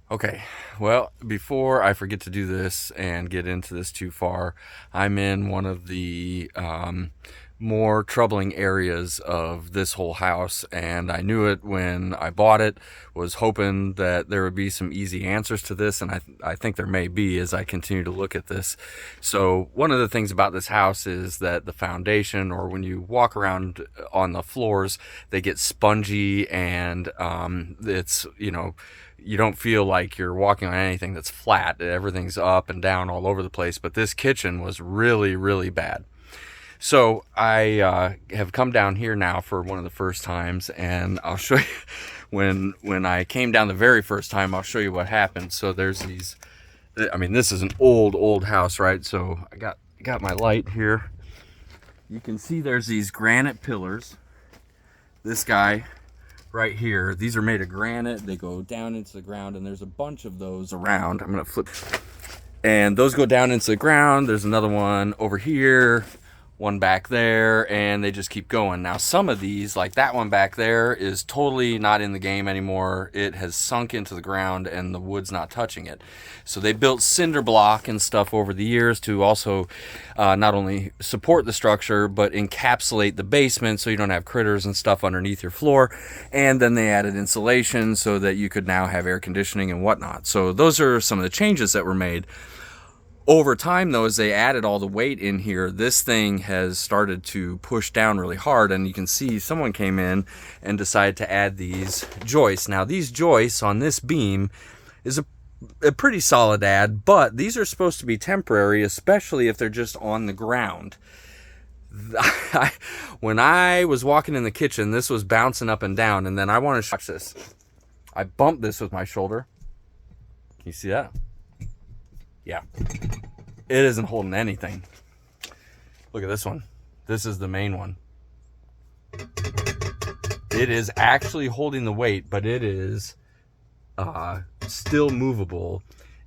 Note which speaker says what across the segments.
Speaker 1: Okay, well, before I forget to do this and get into this too far, I'm in one of the more troubling areas of this whole house, and I knew it when I bought it, was hoping that there would be some easy answers to this, and I think there may be as I continue to look at this. So one of the things about this house is that the foundation, or when you walk around on the floors, they get spongy, and it's, you don't feel like you're walking on anything that's flat. Everything's up and down all over the place. But this kitchen was really, really bad. So I have come down here now for one of the first times, and I'll show you when I came down the very first time. I'll show you what happened. So there's these. I mean, this is an old house, right? So I got my light here. You can see there's these granite pillars. This guy right here, these are made of granite. They go down into the ground, and there's a bunch of those around. I'm gonna flip, and those go down into the ground. There's another one over here, one back there, and they just keep going. Now some of these, like that one back there, is totally not in the game anymore. It has sunk into the ground and the wood's not touching it. So they built cinder block and stuff over the years to also not only support the structure but encapsulate the basement so you don't have critters and stuff underneath your floor. And then they added insulation so that you could now have air conditioning and whatnot. So those are some of the changes that were made. Over time, though, as they added all the weight in here, this thing has started to push down really hard, and you can see someone came in and decided to add these joists. Now, these joists on this beam is a pretty solid add, but these are supposed to be temporary, especially if they're just on the ground. When I was walking in the kitchen, this was bouncing up and down, and then I want to watch this. I bumped this with my shoulder. Can you see that? Yeah. It isn't holding anything. Look at this one. This is the main one. It is actually holding the weight, but it is still movable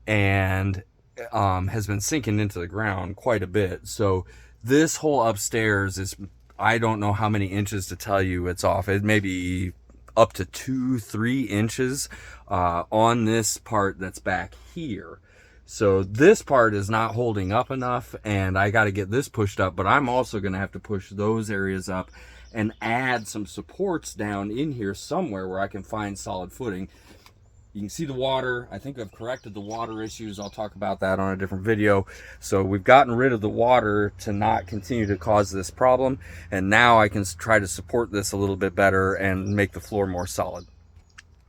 Speaker 1: and has been sinking into the ground quite a bit. So this whole upstairs is, I don't know how many inches to tell you it's off. It may be up to 2-3 inches on this part that's back here. So this part is not holding up enough, and I got to get this pushed up, but I'm also going to have to push those areas up and add some supports down in here somewhere where I can find solid footing. You can see the water. I think I've corrected the water issues. I'll talk about that on a different video. So we've gotten rid of the water to not continue to cause this problem, and now I can try to support this a little bit better and make the floor more solid.